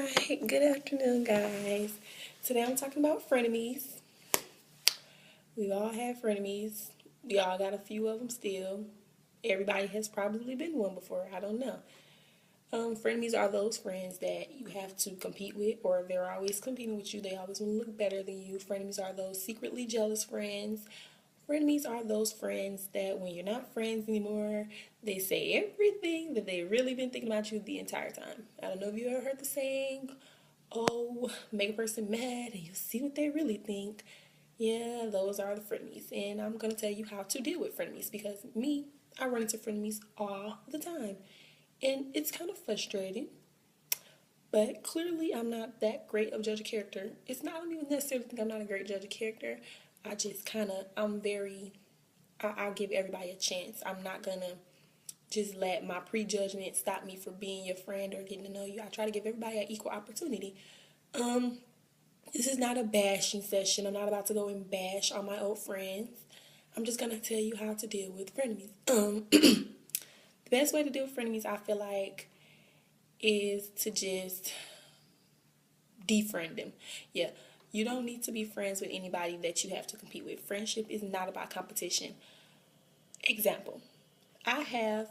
Alright, good afternoon, guys. Today I'm talking about frenemies. We all have frenemies. We all got a few of them still. Everybody has probably been one before. I don't know. Frenemies are those friends that you have to compete with, or they're always competing with you. They always want to look better than you. Frenemies are those secretly jealous friends. Frenemies are those friends that when you're not friends anymore, they say everything that they've really been thinking about you the entire time. I don't know if you ever heard the saying, oh, make a person mad and you'll see what they really think. Yeah, those are the frenemies. And I'm going to tell you how to deal with frenemies because I run into frenemies all the time. And it's kind of frustrating. But clearly, I'm not that great of judge of character. I don't even necessarily think I'm not a great judge of character. I just I'll give everybody a chance. I'm not going to just let my prejudgment stop me from being your friend or getting to know you. I try to give everybody an equal opportunity. This is not a bashing session. I'm not about to go and bash all my old friends. I'm just going to tell you how to deal with frenemies. The best way to deal with frenemies, I feel like, is to just defriend them. Yeah, you don't need to be friends with anybody that you have to compete with. Friendship is not about competition. Example, I have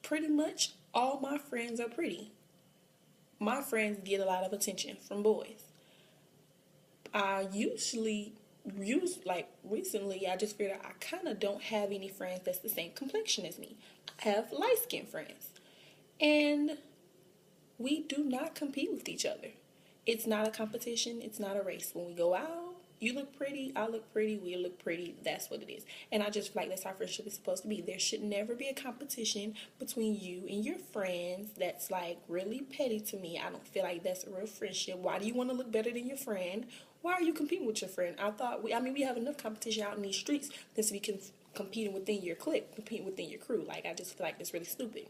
pretty much all my friends are pretty. My friends get a lot of attention from boys. I usually recently I just figured out I kind of don't have any friends that's the same complexion as me. I have light-skinned friends. And we do not compete with each other. It's not a competition. It's not a race. When we go out, you look pretty, I look pretty, we look pretty. That's what it is. And I just feel like that's how friendship is supposed to be. There should never be a competition between you and your friends that's like really petty to me. I don't feel like that's a real friendship. Why do you want to look better than your friend? Why are you competing with your friend? We have enough competition out in these streets than to be competing within your clique, competing within your crew. Like, I just feel like that's really stupid.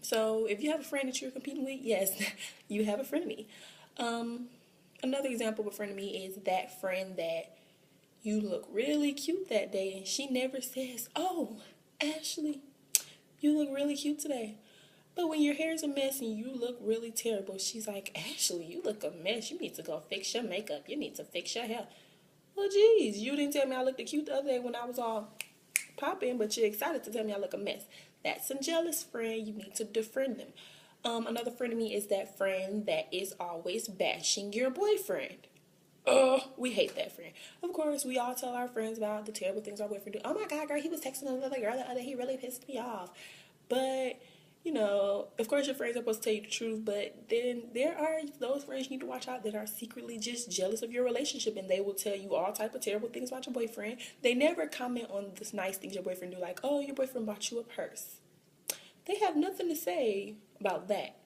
So if you have a friend that you're competing with, yes, you have a frenemy. Another example of a frenemy is that friend that you look really cute that day and she never says, oh, Ashley, you look really cute today. But when your hair's a mess and you look really terrible, she's like, Ashley, you look a mess. You need to go fix your makeup. You need to fix your hair. Well, geez, you didn't tell me I looked cute the other day when I was all popping, but you're excited to tell me I look a mess. That's a jealous friend. You need to defriend them. Another friend of me is that friend that is always bashing your boyfriend. We hate that friend. Of course, we all tell our friends about the terrible things our boyfriend do. Oh my God, girl, he was texting another girl the other day. He really pissed me off. But, of course your friends are supposed to tell you the truth, but then there are those friends you need to watch out that are secretly just jealous of your relationship, and they will tell you all type of terrible things about your boyfriend. They never comment on the nice things your boyfriend do, like, oh, your boyfriend bought you a purse. They have nothing to say about that.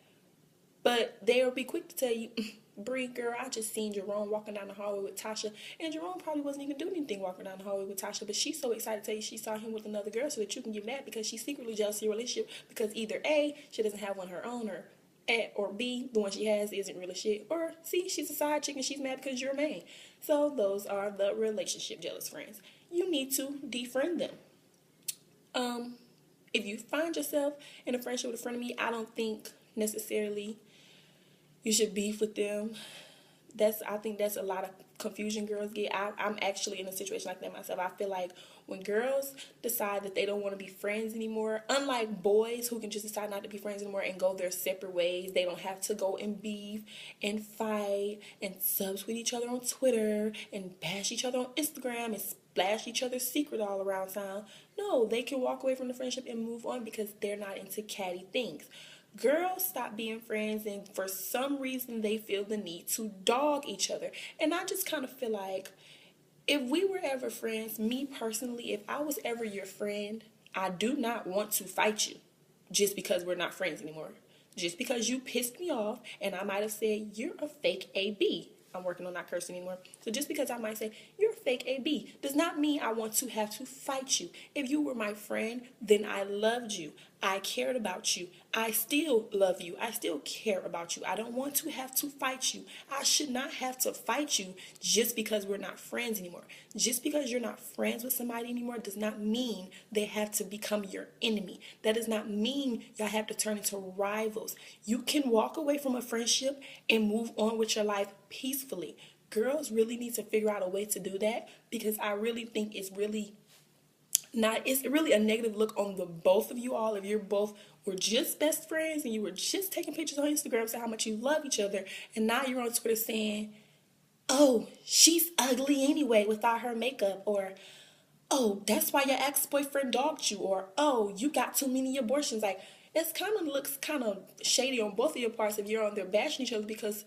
But they'll be quick to tell you, Bree, girl, I just seen Jerome walking down the hallway with Tasha. And Jerome probably wasn't even doing anything walking down the hallway with Tasha. But she's so excited to tell you she saw him with another girl so that you can get mad because she's secretly jealous of your relationship. Because either A, she doesn't have one of her own, or B, the one she has isn't really shit. Or C, she's a side chick and she's mad because you're a man. So those are the relationship jealous friends. You need to defriend them. If you find yourself in a friendship with a frenemy, I don't think necessarily you should beef with them. I think that's a lot of confusion girls get. I'm actually in a situation like that myself. I feel like when girls decide that they don't want to be friends anymore, unlike boys who can just decide not to be friends anymore and go their separate ways, they don't have to go and beef and fight and subs with each other on Twitter and bash each other on Instagram and splash each other's secret all around town. No, they can walk away from the friendship and move on because they're not into catty things. Girls stop being friends and for some reason they feel the need to dog each other. And I just kind of feel like if we were ever friends, me personally, if I was ever your friend, I do not want to fight you just because we're not friends anymore. Just because you pissed me off and I might have said, you're a fake AB. I'm working on not cursing anymore. So just because I might say, you're a fake AB, does not mean I want to have to fight you. If you were my friend, then I loved you. I cared about you. I still love you. I still care about you. I don't want to have to fight you. I should not have to fight you just because we're not friends anymore. Just because you're not friends with somebody anymore does not mean they have to become your enemy. That does not mean y'all have to turn into rivals. You can walk away from a friendship and move on with your life peacefully. Girls really need to figure out a way to do that, because I really think it's really a negative look on the both of you all if you're both were just best friends and you were just taking pictures on Instagram saying how much you love each other, and now you're on Twitter saying, oh, she's ugly anyway without her makeup, or oh, that's why your ex-boyfriend dogged you, or oh, you got too many abortions. Like, it kind of looks kind of shady on both of your parts if you're on there bashing each other, because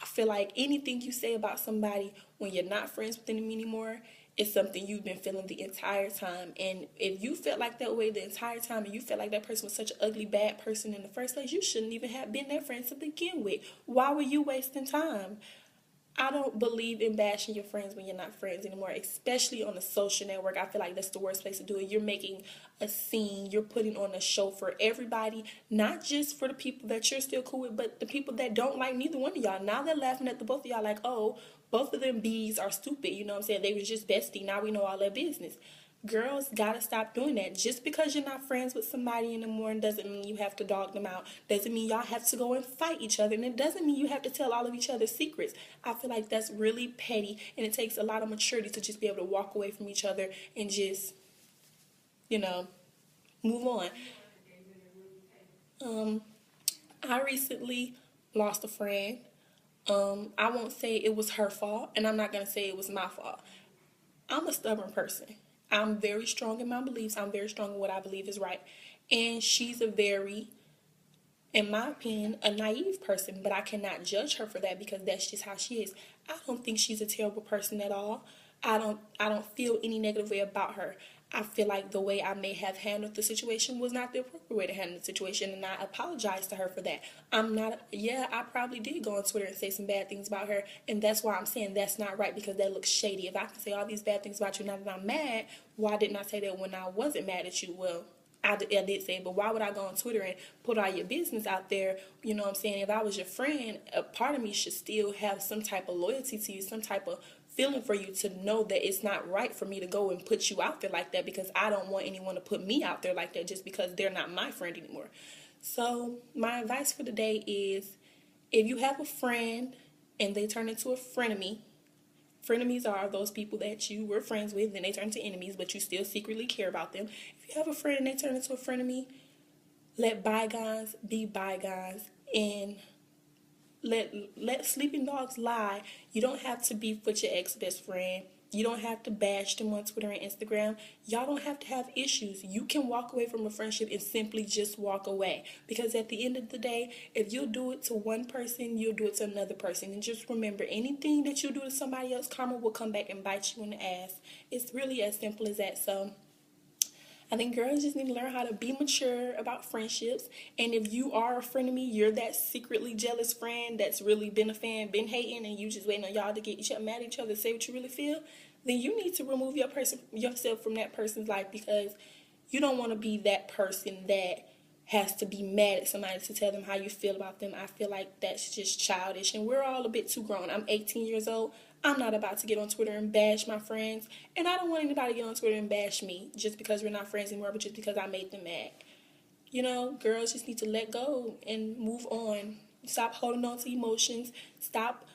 I feel like anything you say about somebody when you're not friends with them anymore is something you've been feeling the entire time. And if you felt like that way the entire time, and you felt like that person was such an ugly, bad person in the first place, you shouldn't even have been their friends to begin with. Why were you wasting time? I don't believe in bashing your friends when you're not friends anymore, especially on a social network. I feel like that's the worst place to do it. You're making a scene. You're putting on a show for everybody, not just for the people that you're still cool with, but the people that don't like neither one of y'all. Now they're laughing at the both of y'all like, oh, both of them bees are stupid. You know what I'm saying? They was just bestie. Now we know all their business. Girls gotta stop doing that. Just because you're not friends with somebody anymore doesn't mean you have to dog them out. Doesn't mean y'all have to go and fight each other. And it doesn't mean you have to tell all of each other's secrets. I feel like that's really petty, and it takes a lot of maturity to just be able to walk away from each other and just, move on. I recently lost a friend. I won't say it was her fault, and I'm not gonna say it was my fault. I'm a stubborn person. I'm very strong in my beliefs. I'm very strong in what I believe is right. And she's a very, in my opinion, a naive person, but I cannot judge her for that because that's just how she is. I don't think she's a terrible person at all. I don't feel any negative way about her. I feel like the way I may have handled the situation was not the appropriate way to handle the situation, and I apologize to her for that. I probably did go on Twitter and say some bad things about her, and that's why I'm saying that's not right, because that looks shady. If I can say all these bad things about you now that I'm mad, why didn't I say that when I wasn't mad at you? Well, I did say it, but why would I go on Twitter and put all your business out there? You know what I'm saying? If I was your friend, a part of me should still have some type of loyalty to you, some type of feeling for you, to know that it's not right for me to go and put you out there like that, because I don't want anyone to put me out there like that just because they're not my friend anymore. So my advice for the day is, if you have a friend and they turn into a frenemy, frenemies are those people that you were friends with and they turn into enemies, but you still secretly care about them. If you have a friend and they turn into a frenemy, let bygones be bygones, and let sleeping dogs lie. You don't have to beef with your ex-best friend. You don't have to bash them on Twitter and Instagram. Y'all don't have to have issues. You can walk away from a friendship and simply just walk away. Because at the end of the day, if you'll do it to one person, you'll do it to another person. And just remember, anything that you do to somebody else, karma will come back and bite you in the ass. It's really as simple as that. So I think girls just need to learn how to be mature about friendships. And if you are a friend of me, you're that secretly jealous friend that's really been a fan, been hating, and you just waiting on y'all to get each other mad at each other, say what you really feel, then you need to remove yourself from that person's life, because you don't want to be that person that has to be mad at somebody to tell them how you feel about them. I feel like that's just childish, and we're all a bit too grown. I'm 18 years old. I'm not about to get on Twitter and bash my friends, and I don't want anybody to get on Twitter and bash me just because we're not friends anymore, but just because I made them mad. Girls just need to let go and move on. Stop holding on to emotions. Stop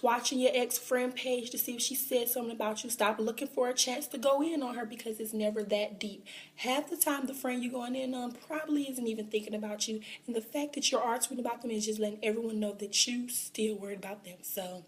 watching your ex-friend page to see if she said something about you. Stop looking for a chance to go in on her, because it's never that deep. Half the time, the friend you're going in on probably isn't even thinking about you, and the fact that you're arguing about them is just letting everyone know that you still worried about them. So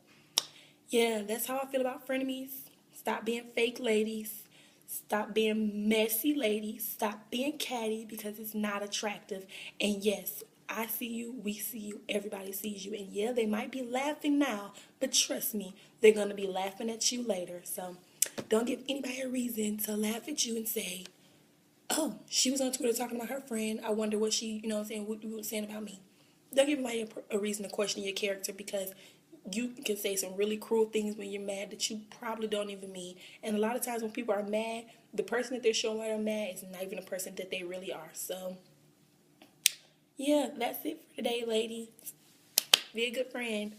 yeah, that's how I feel about frenemies. Stop being fake ladies. Stop being messy ladies. Stop being catty, because it's not attractive. And yes, I see you, we see you, everybody sees you. And yeah, they might be laughing now, but trust me, they're going to be laughing at you later. So don't give anybody a reason to laugh at you and say, oh, she was on Twitter talking about her friend. I wonder what she, what was saying about me. Don't give anybody a reason to question your character, because you can say some really cruel things when you're mad that you probably don't even mean. And a lot of times when people are mad, the person that they're showing why they're mad is not even the person that they really are. So, yeah, that's it for today, ladies. Be a good friend.